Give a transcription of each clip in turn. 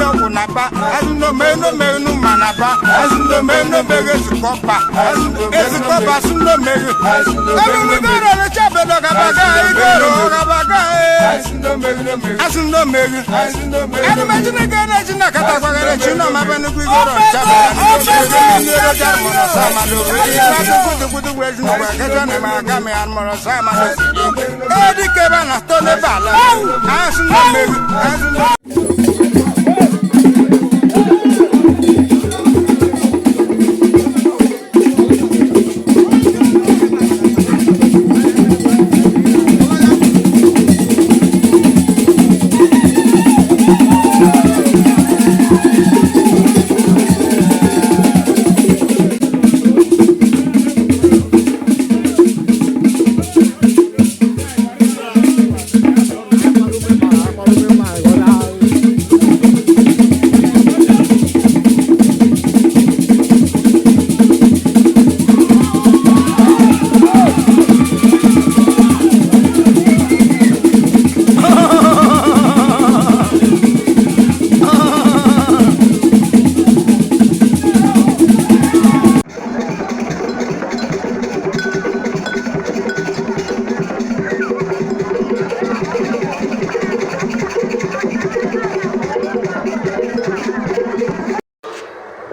no napa, as no manapa, as no copa, as no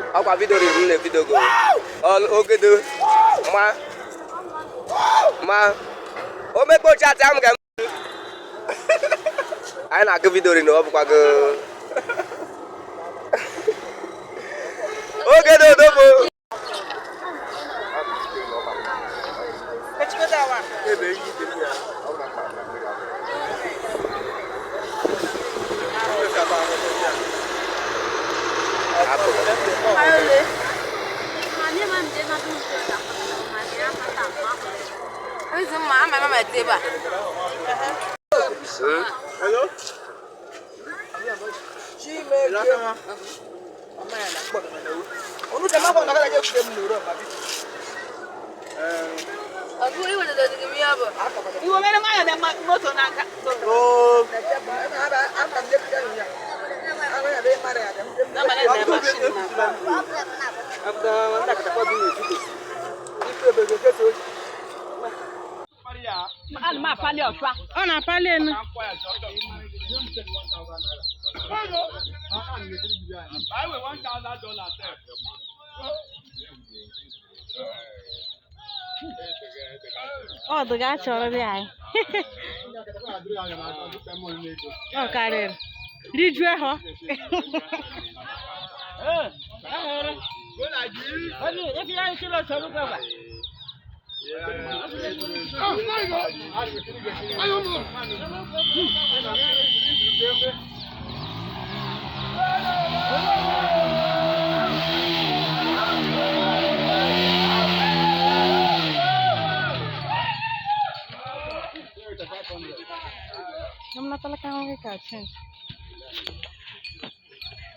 Apa video ini video go. All okay do. Ma. O me ko chat am ga. Ai na ke video ini apa ke. Okay do bo. Kecil dawa. Be yi din ya. Hello? Ma pali ọ̀ṣọ́. Ọ na-apali enu. Ọ dụga achọrọ dị anyị. Ọ karịrị. Rijue họ. Não talaga akong ika-change.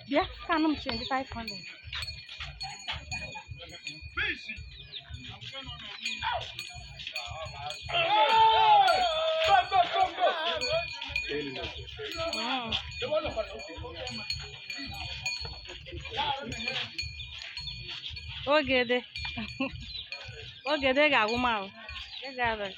Yeah, kanong change 500. Ogede ga-agwụ m ahụ. Ị ga-abịa.